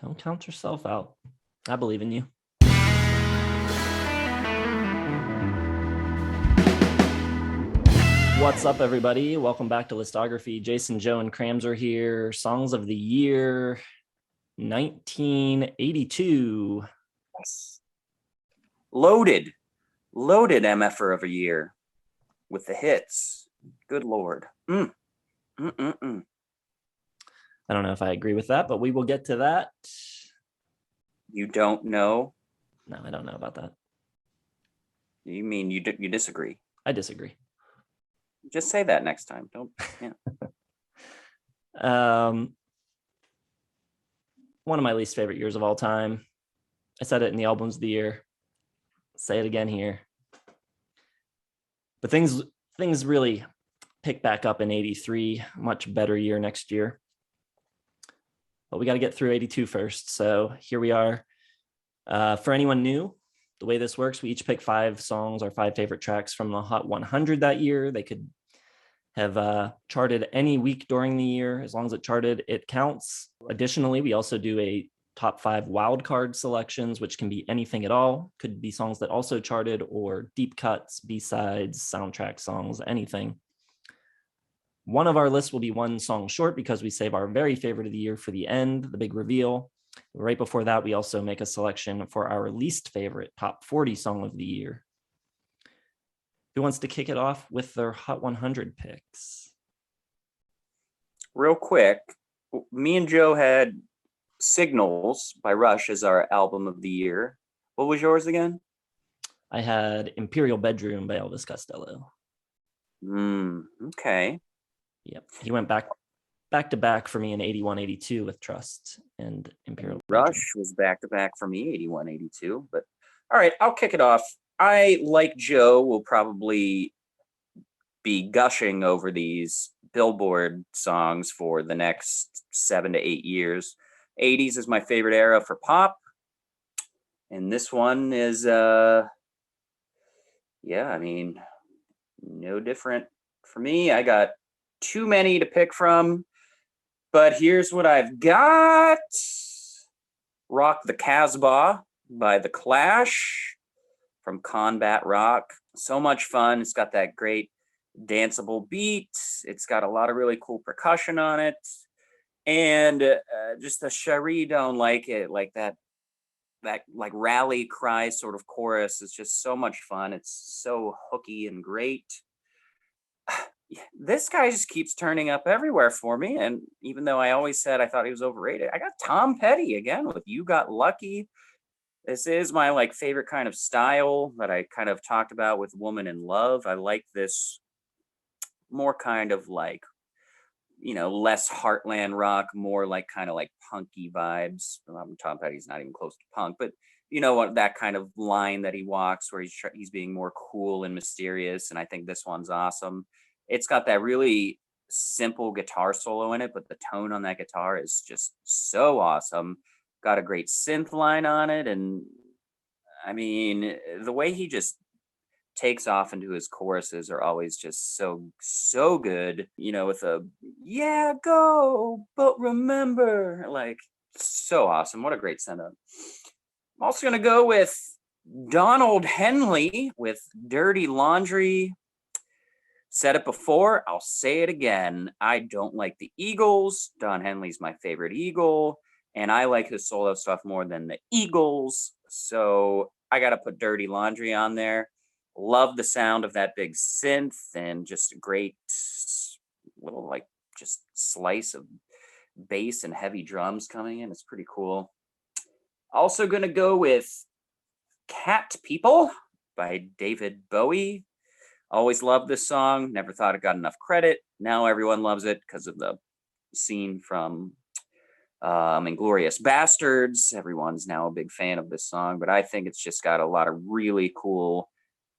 Don't count yourself out. I believe in you. What's up, everybody? Welcome back to Listography. Jason, Joan, Crams are here. Songs of the year 1982. Yes. Loaded MFR of a year with the hits. Good Lord. I don't know if I agree with that, but we will get to that. You don't know? No, I don't know about that. You mean you disagree? I disagree. Just say that next time. Don't. Yeah. One of my least favorite years of all time. I said it in the albums of the year. Say it again here. But things really pick back up in 83. Much better year next year. But we got to get through 82 first. So here we are. For anyone new, the way this works, we each pick 5 songs, our 5 favorite tracks from the Hot 100 that year. They could have charted any week during the year. As long as it charted, it counts. Additionally, we also do a top 5 wildcard selections, which can be anything at all. Could be songs that also charted or deep cuts, B-sides, soundtrack songs, anything. One of our lists will be one song short because we save our very favorite of the year for the end, the big reveal. Right before that, we also make a selection for our least favorite top 40 song of the year. Who wants to kick it off with their Hot 100 picks? Real quick, me and Joe had Signals by Rush as our album of the year. What was yours again? I had Imperial Bedroom by Elvis Costello. Okay. Yep. He went back to back for me in 81, 82 with Trust and Imperial Rush Bedroom. was back to back for me, 81, 82. But all right, I'll kick it off. I, like Joe, will probably be gushing over these Billboard songs for the next 7 to 8 years. 80s is my favorite era for pop. And this one is, no different for me. I got too many to pick from, but here's what I've got. Rock the Casbah by The Clash from Combat Rock. So much fun. It's got that great danceable beat. It's got a lot of really cool percussion on it. And just the Cherie don't like it, like that like rally cry sort of chorus is just so much fun. It's so hooky and great. This guy just keeps turning up everywhere for me. And even though I always said I thought he was overrated, I got Tom Petty again with You Got Lucky. This is my favorite kind of style that I kind of talked about with Woman in Love. I like this more kind of less heartland rock, more kind of punky vibes. Tom Petty's not even close to punk, but you know what, that kind of line that he walks where he's being more cool and mysterious. And I think this one's awesome. It's got that really simple guitar solo in it, but the tone on that guitar is just so awesome. Got a great synth line on it. And I mean, the way he just takes off into his choruses are always just so good, with a yeah, go, but remember, so awesome. What a great send up. I'm also going to go with Donald Henley with Dirty Laundry. Said it before, I'll say it again. I don't like the Eagles. Don Henley's my favorite Eagle, and I like his solo stuff more than the Eagles. So I got to put Dirty Laundry on there. Love the sound of that big synth and just a great little just slice of bass and heavy drums coming in. It's pretty cool. Also going to go with Cat People by David Bowie. Always loved this song. Never thought it got enough credit. Now everyone loves it because of the scene from Inglourious Bastards. Everyone's now a big fan of this song, but I think it's just got a lot of really cool,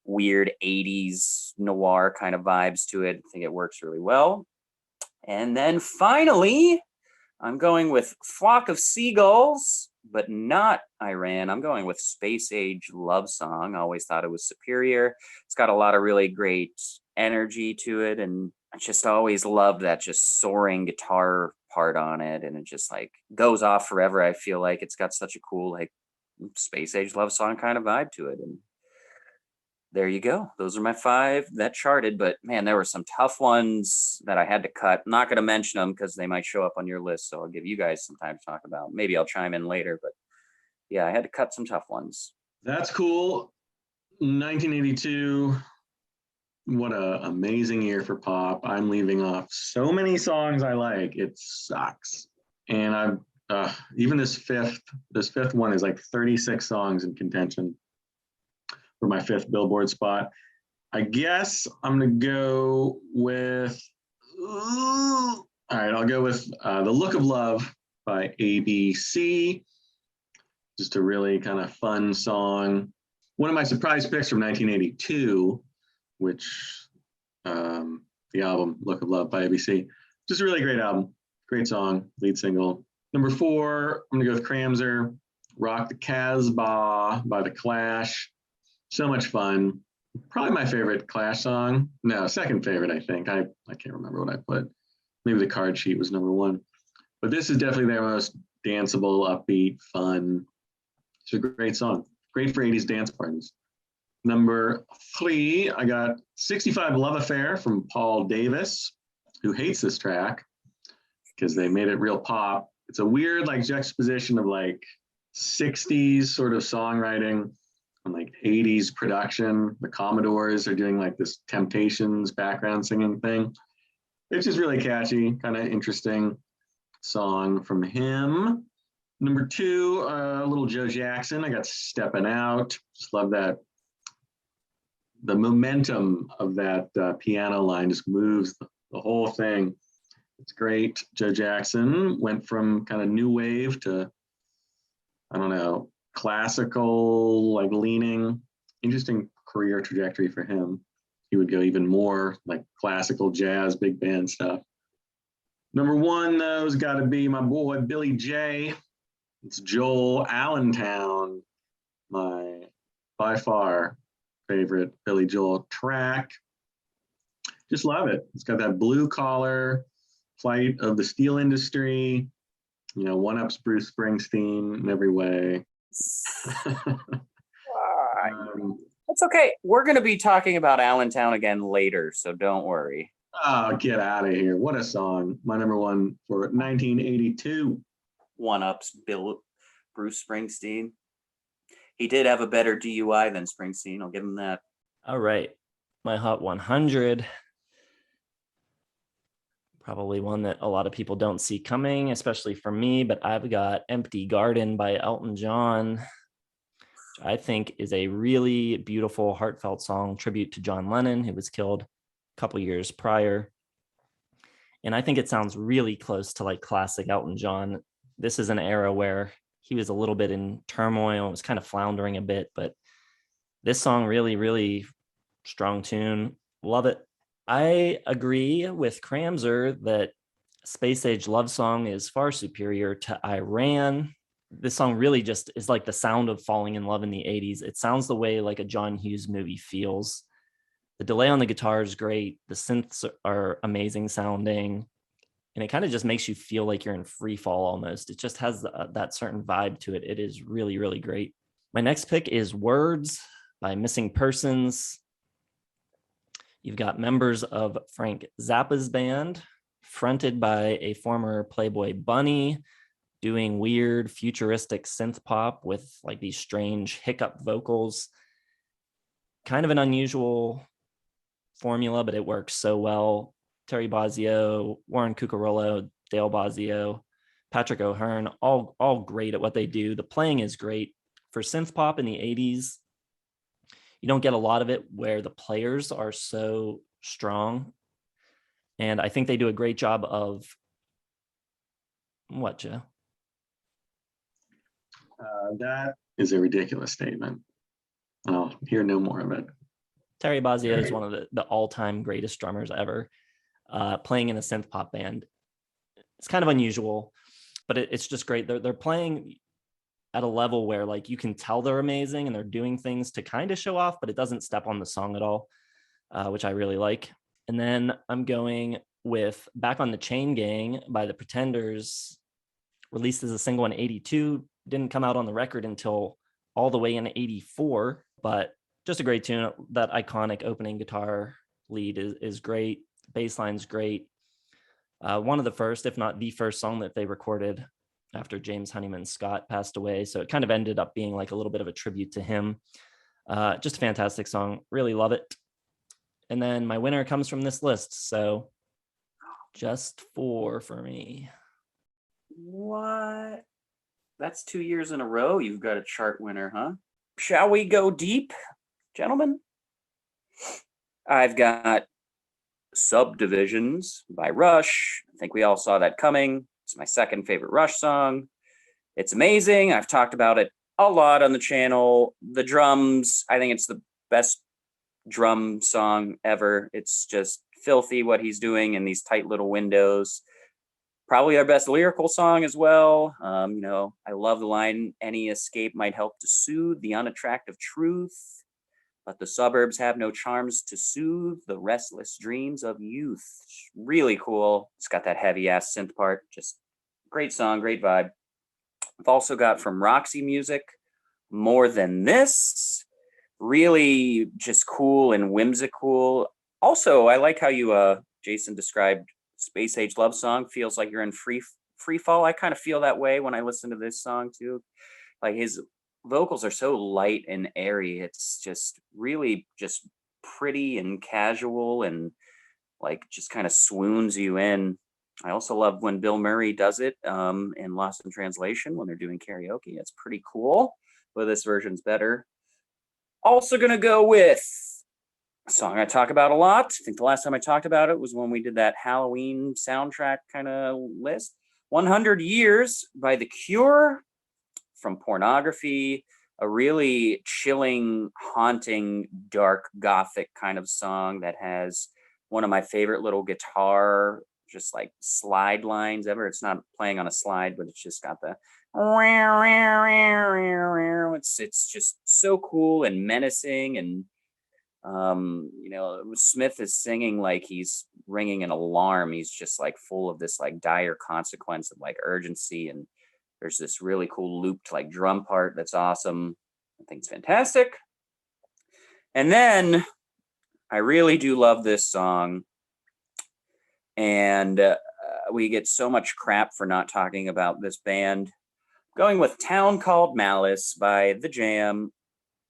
weird 80s noir kind of vibes to it. I think it works really well. And then finally, I'm going with Flock of Seagulls, but not Iran. I'm going with Space Age Love Song. I always thought it was superior. It's got a lot of really great energy to it, and I just always love that just soaring guitar part on it, and it just like goes off forever. I feel like it's got such a cool like space age love song kind of vibe to it. And there you go. Those are my 5 that charted, but man, there were some tough ones that I had to cut. I'm not going to mention them because they might show up on your list. So I'll give you guys some time to talk about. Maybe I'll chime in later, but yeah, I had to cut some tough ones. That's cool. 1982. What a amazing year for pop. I'm leaving off so many songs I like. It sucks. And I've even this fifth one is like 36 songs in contention for my 5th Billboard spot. I guess I'm gonna go with all right, I'll go with The Look of Love by ABC. Just a really kind of fun song. One of my surprise picks from 1982, which the album Look of Love by ABC. Just a really great album. Great song, lead single. Number 4, I'm gonna go with Cramser, Rock the Casbah by The Clash. So much fun. Probably my favorite Clash song. No, second favorite, I think. I can't remember what I put. Maybe the card sheet was number 1. But this is definitely their most danceable, upbeat, fun. It's a great song. Great for 80s dance parties. Number 3, I got 65 Love Affair from Paul Davis, who hates this track because they made it real pop. It's a weird like juxtaposition of like 60s sort of songwriting and like 80s production. The Commodores are doing like this Temptations background singing thing. It's just really catchy, kind of interesting song from him. Number 2, a little Joe Jackson. I got Steppin' Out. Just love that. The momentum of that piano line just moves the whole thing. It's great. Joe Jackson went from kind of new wave to, I don't know, classical, like leaning. Interesting career trajectory for him. He would go even more like classical jazz, big band stuff. Number 1, though, has got to be my boy, Billy J. It's Joel Allentown, my by far favorite Billy Joel track. Just love it. It's got that blue collar, plight of the steel industry, you know, one-ups Bruce Springsteen in every way. That's okay. We're going to be talking about Allentown again later, so don't worry. Oh, get out of here. What a song. My number 1 for 1982. One-ups Bruce Springsteen. He did have a better DUI than Springsteen. I'll give him that. All right. My Hot 100. Probably one that a lot of people don't see coming, especially for me, but I've got Empty Garden by Elton John, which I think is a really beautiful, heartfelt song, tribute to John Lennon, who was killed a couple years prior. And I think it sounds really close to like classic Elton John. This is an era where he was a little bit in turmoil, was kind of floundering a bit, but this song really, really strong tune. Love it. I agree with Cramser that Space Age Love Song is far superior to Iran. This song really just is like the sound of falling in love in the 80s. It sounds the way like a John Hughes movie feels. The delay on the guitar is great. The synths are amazing sounding. And it kind of just makes you feel like you're in free fall almost. It just has that certain vibe to it. It is really, really great. My next pick is Words by Missing Persons. You've got members of Frank Zappa's band, fronted by a former Playboy bunny, doing weird futuristic synth pop with like these strange hiccup vocals. Kind of an unusual formula, but it works so well. Terry Bozzio, Warren Cucurullo, Dale Bozzio, Patrick O'Hearn, all great at what they do. The playing is great. For synth pop in the 80s, you don't get a lot of it where the players are so strong. And I think they do a great job of what, Joe? That is a ridiculous statement. I'll hear no more of it. Terry Bozzio is one of the all-time greatest drummers ever. Playing in a synth pop band. It's kind of unusual, but it's just great. They're playing at a level where like you can tell they're amazing and they're doing things to kind of show off, but it doesn't step on the song at all, which I really like. And then I'm going with Back on the Chain Gang by the Pretenders, released as a single in 82, didn't come out on the record until all the way in 84, but just a great tune. That iconic opening guitar lead is great. Bass line's great. One of the first, if not the first song that they recorded after James Honeyman Scott passed away. So it kind of ended up being like a little bit of a tribute to him. Just a fantastic song. Really love it. And then my winner comes from this list. So Just for me. What? That's 2 years in a row you've got a chart winner, huh? Shall we go deep, gentlemen? I've got Subdivisions by Rush. I think we all saw that coming. It's my second favorite Rush song. It's amazing. I've talked about it a lot on the channel. The drums, I think it's the best drum song ever. It's just filthy what he's doing in these tight little windows. Probably our best lyrical song as well. I love the line, any escape might help to soothe the unattractive truth, but the suburbs have no charms to soothe the restless dreams of youth. Really cool. It's got that heavy ass synth part. Just great song, great vibe. I've also got from Roxy Music, More Than This. Really just cool and whimsical. Also, I like how you, Jason, described Space Age Love Song. Feels like you're in free fall. I kind of feel that way when I listen to this song too. Like his vocals are so light and airy. It's just really just pretty and casual and like just kind of swoons you in. I also love when Bill Murray does it in Lost in Translation when they're doing karaoke. It's pretty cool, but this version's better. Also gonna go with a song I talk about a lot. I think the last time I talked about it was when we did that Halloween soundtrack kind of list. 100 Years by The Cure, from Pornography. A really chilling, haunting, dark, gothic kind of song that has one of my favorite little guitar, just like slide lines ever. It's not playing on a slide, but it's just got the it's just so cool and menacing. And Smith is singing like he's ringing an alarm. He's just like full of this like dire consequence of like urgency, and there's this really cool looped like drum part that's awesome. I think it's fantastic. And then I really do love this song, and we get so much crap for not talking about this band. Going with Town Called Malice by The Jam.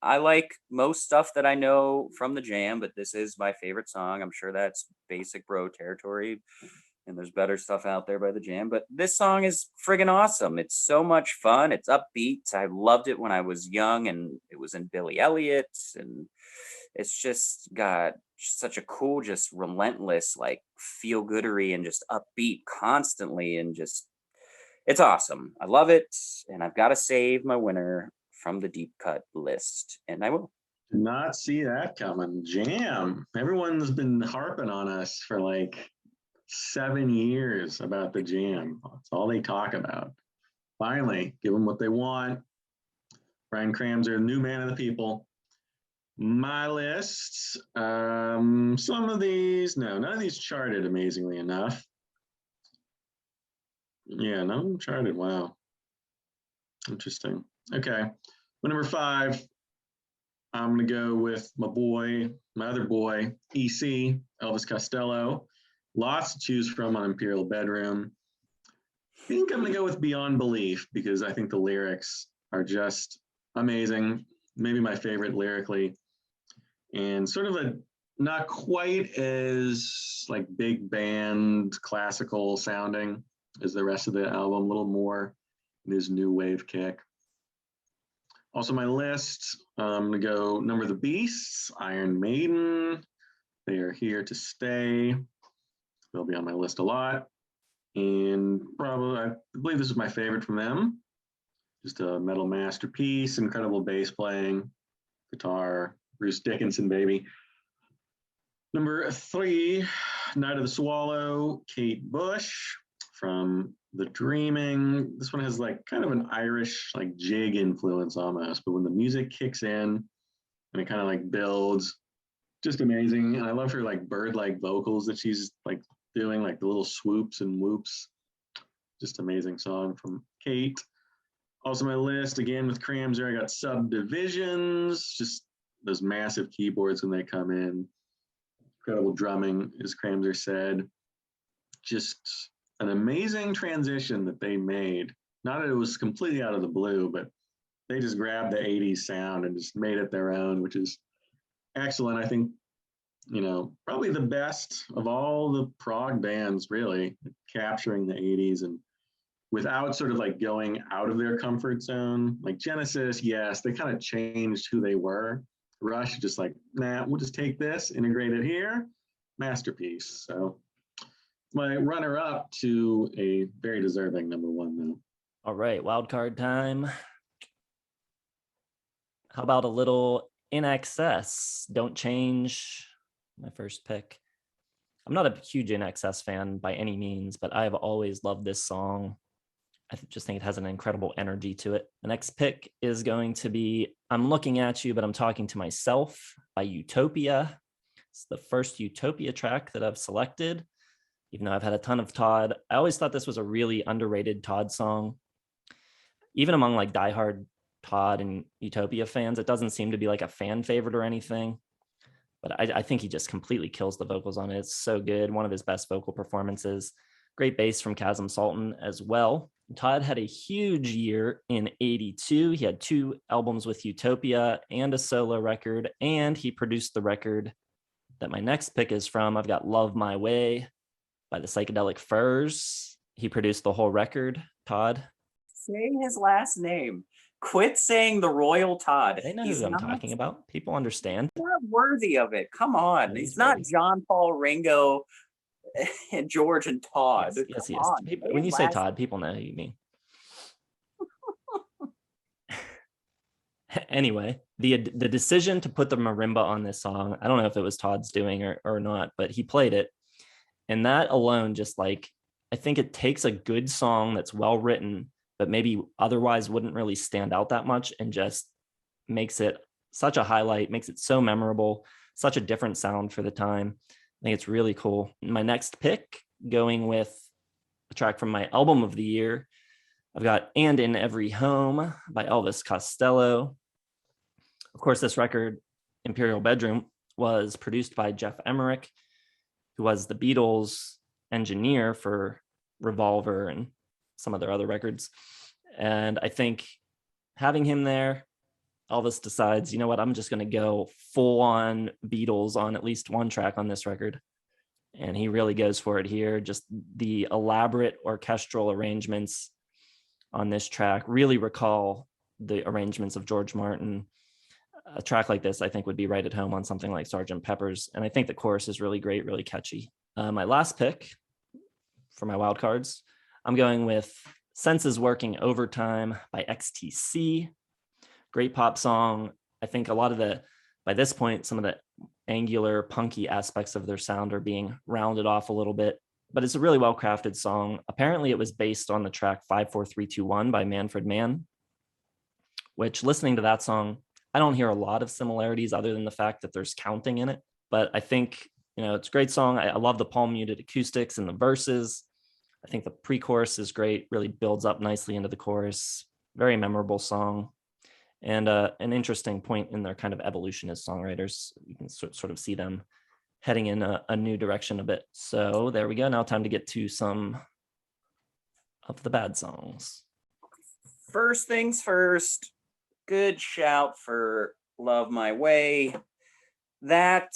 I like most stuff that I know from The Jam, but this is my favorite song. I'm sure that's basic bro territory, and there's better stuff out there by The Jam, but this song is friggin' awesome. It's so much fun. It's upbeat. I loved it when I was young, and it was in Billy Elliot, and it's just got such a cool, just relentless, like feel-goodery and just upbeat constantly, and just it's awesome. I love it, and I've got to save my winner from the deep cut list, and I will. Did not see that coming. Jam. Everyone's been harping on us for like 7 years about the Jam. That's all they talk about. Finally, give them what they want. Brian Kramser, new man of the people. My list, some of these, no, none of these charted amazingly enough. Yeah, none of them charted. Wow. Interesting. Okay. My number 5, I'm going to go with my other boy, EC, Elvis Costello. Lots to choose from on Imperial Bedroom. I think I'm going to go with Beyond Belief because I think the lyrics are just amazing. Maybe my favorite lyrically. And sort of a not quite as like big band classical sounding as the rest of the album, a little more this new wave kick. Also my list, I'm going to go Number of the Beasts, Iron Maiden. They are here to stay. They'll be on my list a lot. And probably, I believe this is my favorite from them. Just a metal masterpiece, incredible bass playing, guitar, Bruce Dickinson, baby. Number 3, Night of the Swallow, Kate Bush from The Dreaming. This one has like kind of an Irish like jig influence almost, but when the music kicks in and it kind of like builds, just amazing. And I love her like bird-like vocals that she's like doing, like the little swoops and whoops. Just amazing song from Kate. Also, my list again with Cramser, I got Subdivisions, just those massive keyboards when they come in. Incredible drumming, as Cramser said. Just an amazing transition that they made. Not that it was completely out of the blue, but they just grabbed the 80s sound and just made it their own, which is excellent. I think, probably the best of all the prog bands, really, capturing the 80s and without sort of like going out of their comfort zone. Like Genesis, yes, they kind of changed who they were. Rush, just like, nah, we'll just take this, integrate it here, masterpiece. So my runner up to a very deserving number one, though. All right, wild card time. How about a little In Excess? Don't Change, my first pick. I'm not a huge In Excess fan by any means, but I've always loved this song. I just think it has an incredible energy to it. The next pick is going to be I'm Looking at You, but I'm Talking to Myself by Utopia. It's the first Utopia track that I've selected, even though I've had a ton of Todd. I always thought this was a really underrated Todd song. Even among like diehard Todd and Utopia fans, it doesn't seem to be like a fan favorite or anything. But I think he just completely kills the vocals on it. It's so good. One of his best vocal performances. Great bass from Chasm Sultan as well. Todd had a huge year in 82. He had 2 albums with Utopia and a solo record, and he produced the record that my next pick is from. I've got Love My Way by the Psychedelic Furs. He produced the whole record, Todd. Say his last name. Quit saying the Royal Todd. They know who I'm talking about. People understand. Not worthy of it. Come on. He's not worthy. John Paul, Ringo, and George and Todd. Yes, he is. When you say Todd, people know who you mean. Anyway, the decision to put the marimba on this song, I don't know if it was Todd's doing or not, but he played it. And that alone, just like, I think it takes a good song that's well written, but maybe otherwise wouldn't really stand out that much, and just makes it such a highlight, makes it so memorable, such a different sound for the time. I think it's really cool. My next pick, going with a track from my album of the year, I've got And in Every Home by Elvis Costello. Of course, this record, Imperial Bedroom, was produced by Jeff Emerick, who was the Beatles engineer for Revolver and some of their other records. And I think having him there, Elvis decides, you know what, I'm just going to go full on Beatles on at least one track on this record. And he really goes for it here. Just the elaborate orchestral arrangements on this track really recall the arrangements of George Martin. A track like this, I think, would be right at home on something like Sgt. Pepper's. And I think the chorus is really great, really catchy. My last pick for my wild cards, I'm going with Senses Working Overtime by XTC. Great pop song. I think a lot of by this point, some of the angular, punky aspects of their sound are being rounded off a little bit, but it's a really well-crafted song. Apparently it was based on the track 54321 by Manfred Mann, which, listening to that song, I don't hear a lot of similarities other than the fact that there's counting in it. But I think, it's a great song. I love the palm muted acoustics and the verses. I think the pre-chorus is great, really builds up nicely into the chorus. Very memorable song. And an interesting point in their kind of evolution as songwriters. You can sort of see them heading in a new direction a bit. So there we go. Now time to get to some of the bad songs. First things first, good shout for Love My Way. That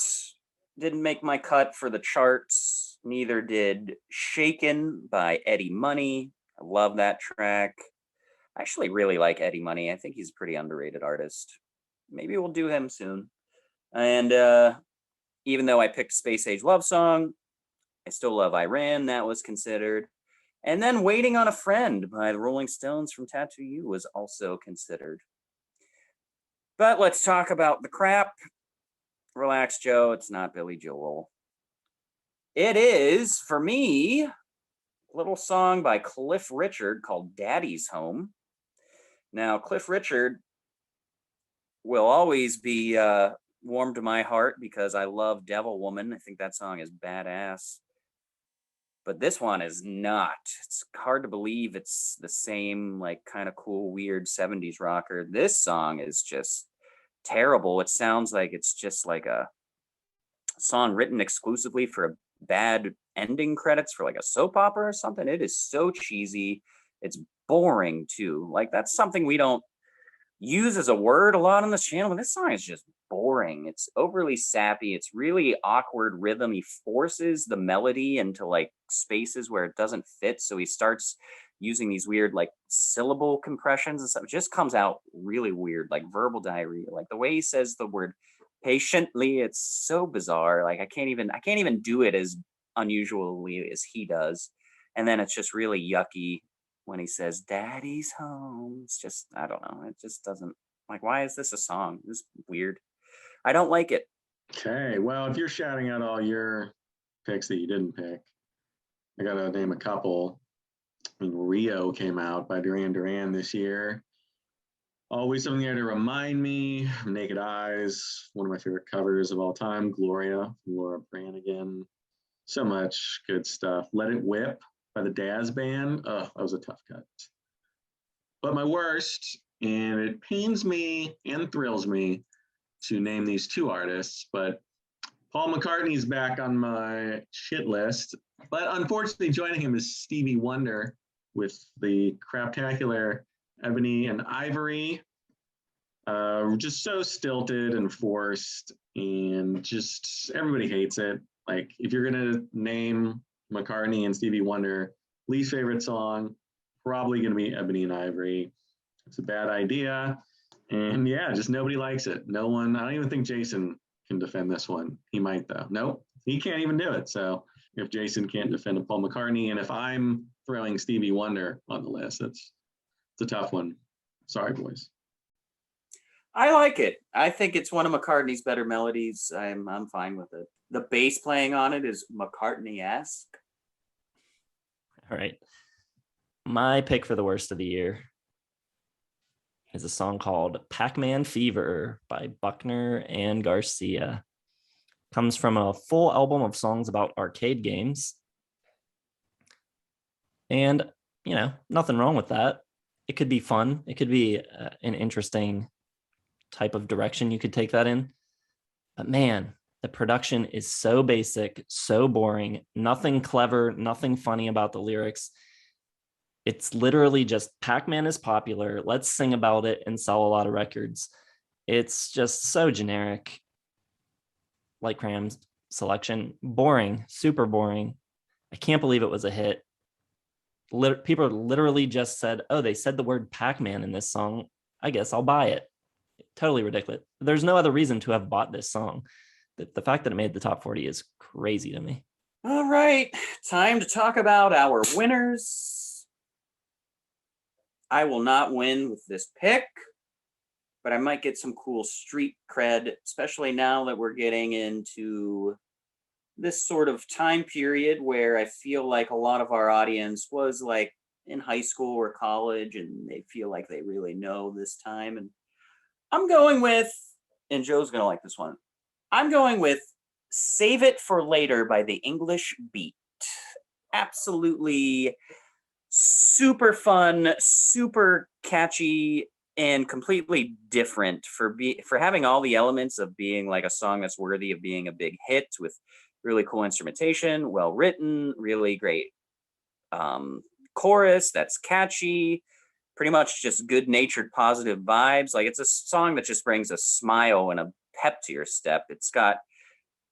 didn't make my cut for the charts. Neither did Shaken by Eddie Money. I love that track. I actually really like Eddie Money. I think he's a pretty underrated artist. Maybe we'll do him soon. And even though I picked Space Age Love Song, I still love Iran. That was considered. And then Waiting on a Friend by the Rolling Stones from Tattoo You was also considered. But let's talk about the crap. Relax, Joe. It's not Billy Joel. It is, for me, a little song by Cliff Richard called Daddy's Home. Now, Cliff Richard will always be warm to my heart because I love Devil Woman. I think that song is badass. but this one is not. It's hard to believe it's the same like kind of cool, weird 70s rocker. This song is just terrible. It sounds like it's just like a song written exclusively for a bad ending credits for like a soap opera or something. It is so cheesy. It's boring too. Like that's something we don't use as a word a lot on this channel, but this song is just boring. It's overly sappy. It's really awkward rhythm. He forces the melody into like spaces where it doesn't fit. So he starts using these weird like syllable compressions and stuff. It just comes out really weird, like verbal diarrhea. Like the way he says the word patiently, it's so bizarre. Like I can't even do it as unusually as he does. And then it's just really yucky when he says daddy's home. It's just, I don't know, it just doesn't, like, why is this a song? This is weird. I don't like it. Okay, well, if you're shouting out all your picks that you didn't pick, I gotta name a couple. I mean, Rio came out by Duran Duran this year. Always something there to remind me. Naked Eyes, one of my favorite covers of all time. Gloria, Laura Branigan. So much good stuff. Let It Whip by the Daz Band. Oh, that was a tough cut. But my worst, and it pains me and thrills me to name these two artists, but Paul McCartney's back on my shit list. But unfortunately, joining him is Stevie Wonder with the craptacular Ebony and Ivory. Just so stilted and forced, and just everybody hates it. Like, if you're gonna name McCartney and Stevie Wonder least favorite song, probably gonna be Ebony and Ivory. It's a bad idea, and yeah, just nobody likes it. No one. I don't even think Jason can defend this one. He might though. Nope, he can't even do it. So if Jason can't defend a Paul McCartney, and if I'm throwing Stevie Wonder on the list, it's a tough one. Sorry, boys. I like it. I think it's one of McCartney's better melodies. I'm fine with it. The bass playing on it is McCartney-esque. All right. My pick for the worst of the year is a song called Pac-Man Fever by Buckner and Garcia. Comes from a full album of songs about arcade games. And, you know, nothing wrong with that. It could be fun. It could be an interesting type of direction you could take that in. But man, the production is so basic, so boring, nothing clever, nothing funny about the lyrics. It's literally just Pac-Man is popular. Let's sing about it and sell a lot of records. It's just so generic. Like Cram's selection, boring, super boring. I can't believe it was a hit. People literally just said, oh, they said the word Pac-Man in this song. I guess I'll buy it. Totally ridiculous. There's no other reason to have bought this song. The fact that it made the top 40 is crazy to me. All right, time to talk about our winners. I will not win with this pick, but I might get some cool street cred, especially now that we're getting into this sort of time period where I feel like a lot of our audience was like in high school or college, and they feel like they really know this time. And I'm going with, and Joe's going to like this one, I'm going with Save It for Later by the English Beat. Absolutely super fun, super catchy, and completely different for having all the elements of being like a song that's worthy of being a big hit, with really cool instrumentation, well written, really great chorus that's catchy, pretty much just good-natured, positive vibes. Like, it's a song that just brings a smile and a pep to your step. It's got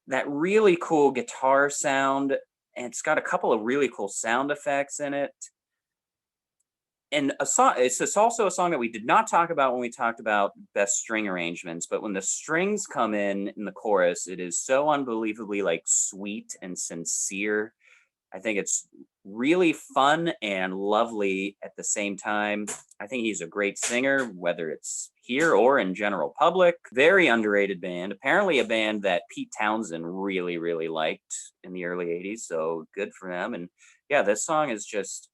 that really cool guitar sound, and it's got a couple of really cool sound effects in it. And it's also a song that we did not talk about when we talked about best string arrangements, but when the strings come in the chorus, it is so unbelievably like sweet and sincere. I think it's really fun and lovely at the same time. I think he's a great singer, whether it's here or in general public. Very underrated band. Apparently a band that Pete Townsend really, really liked in the early 80s. So good for them. And yeah, this song is just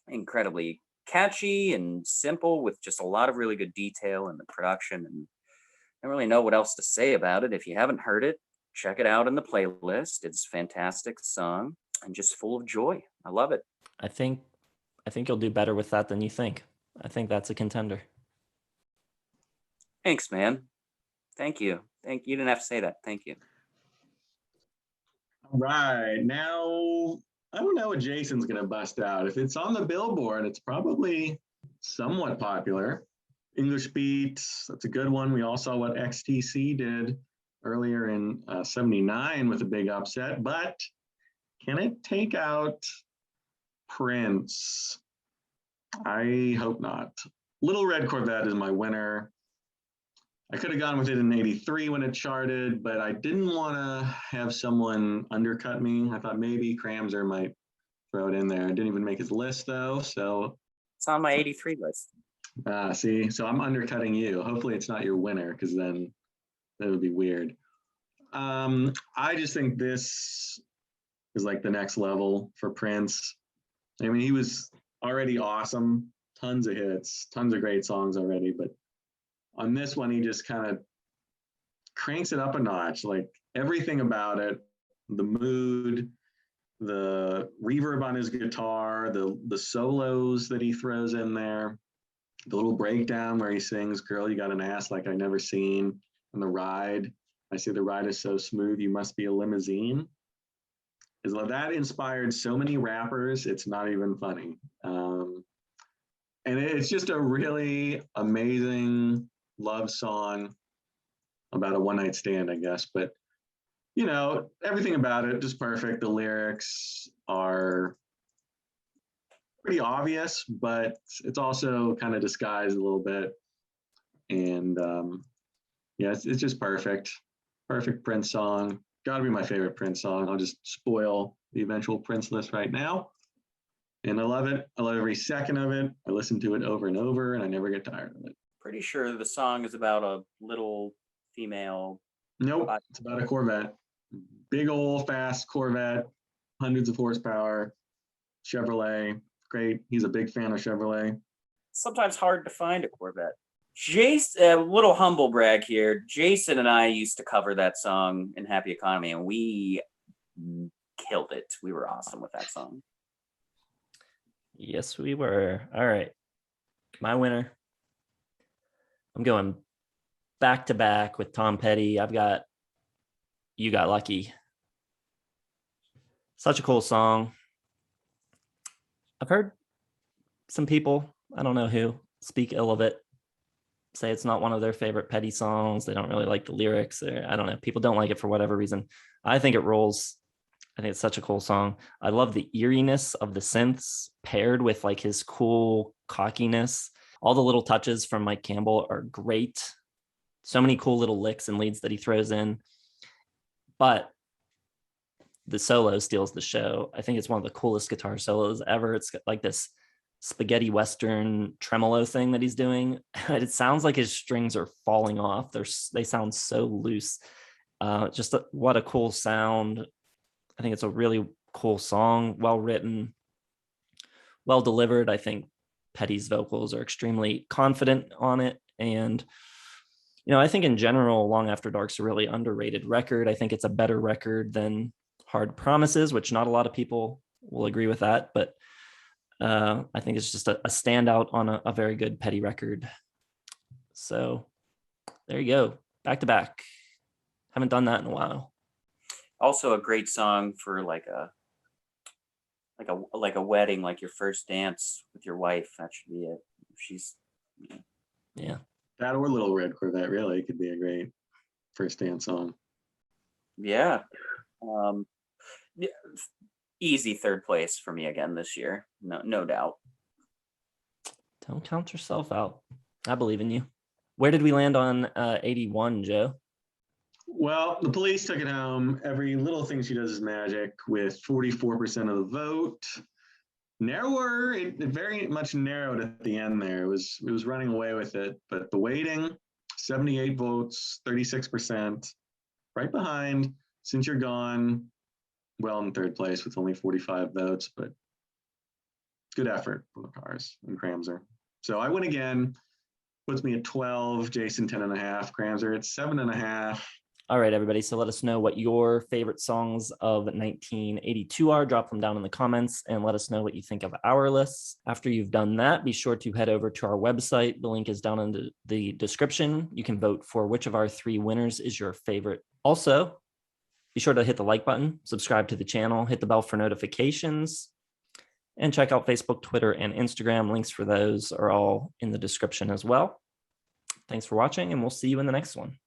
incredibly catchy and simple, with just a lot of really good detail in the production. And I don't really know what else to say about it. If you haven't heard it, check it out in the playlist. It's a fantastic song. and just full of joy. I love it. I think you'll do better with that than you think. I think that's a contender. Thanks, man. Thank you. Thank you. You didn't have to say that. Thank you. All right. Now, I don't know what Jason's going to bust out. If it's on the Billboard, it's probably somewhat popular. English Beat, that's a good one. We all saw what XTC did earlier in 79 with a big upset, but can it take out Prince? I hope not. Little Red Corvette is my winner. I could have gone with it in 83 when it charted, but I didn't want to have someone undercut me. I thought maybe Cramser might throw it in there. I didn't even make his list though, so. It's on my 83 list. See, so I'm undercutting you. Hopefully it's not your winner, because then that would be weird. I just think this is like the next level for Prince. I mean, he was already awesome, tons of hits, tons of great songs already, but on this one, he just kind of cranks it up a notch. Like everything about it, the mood, the reverb on his guitar, the solos that he throws in there, the little breakdown where he sings, "Girl, you got an ass like I never seen," and the ride. I say the ride is so smooth, you must be a limousine. Is that inspired so many rappers, it's not even funny. And it's just a really amazing love song about a one-night stand, I guess. But, you know, everything about it just perfect. The lyrics are pretty obvious, but it's also kind of disguised a little bit. And yeah, it's just perfect. Perfect Prince song. Gotta be my favorite Prince song. I'll just spoil the eventual Prince list right now. And I love it. I love every second of it. I listen to it over and over, and I never get tired of it. Pretty sure the song is about a little female. Nope, it's about a Corvette. Big old fast Corvette, hundreds of horsepower, Chevrolet. Great. He's a big fan of Chevrolet. Sometimes hard to find a Corvette. Jason, a little humble brag here. Jason and I used to cover that song in Happy Economy, and we killed it. We were awesome with that song. Yes, we were. All right. My winner. I'm going back to back with Tom Petty. I've got You Got Lucky. Such a cool song. I've heard some people, I don't know who, speak ill of it, say it's not one of their favorite Petty songs. They don't really like the lyrics. I don't know. People don't like it for whatever reason. I think it rolls. I think it's such a cool song. I love the eeriness of the synths paired with like his cool cockiness. All the little touches from Mike Campbell are great. So many cool little licks and leads that he throws in. But the solo steals the show. I think it's one of the coolest guitar solos ever. It's got like this spaghetti Western tremolo thing that he's doing. It sounds like his strings are falling off. They sound so loose. What a cool sound. I think it's a really cool song, well written, well delivered. I think Petty's vocals are extremely confident on it. And, you know, I think in general, Long After Dark's a really underrated record. I think it's a better record than Hard Promises, which not a lot of people will agree with that. But I think it's just a standout on a very good Petty record. So there you go. Back to back. Haven't done that in a while. Also a great song for like a wedding, like your first dance with your wife. That should be it. She's yeah. That or Little Red Corvette really could be a great first dance song. Yeah. Easy third place for me again this year. No doubt. Don't count yourself out. I believe in you. Where did we land on 81, Joe? Well, the Police took it home. Every Little Thing She Does Is Magic with 44% of the vote. Narrower, it very much narrowed at the end there. It was running away with it. But The Waiting, 78 votes, 36%. Right behind Since You're Gone, well in third place with only 45 votes, but good effort from the Cars and Cramser. So I win again. Puts me at 12, Jason 10.5, Cramser at 7.5. All right, everybody. So let us know what your favorite songs of 1982 are. Drop them down in the comments and let us know what you think of our lists. After you've done that, be sure to head over to our website. The link is down in the description. You can vote for which of our 3 winners is your favorite. Also, be sure to hit the like button, subscribe to the channel, hit the bell for notifications, and check out Facebook, Twitter, and Instagram. Links for those are all in the description as well. Thanks for watching, and we'll see you in the next one.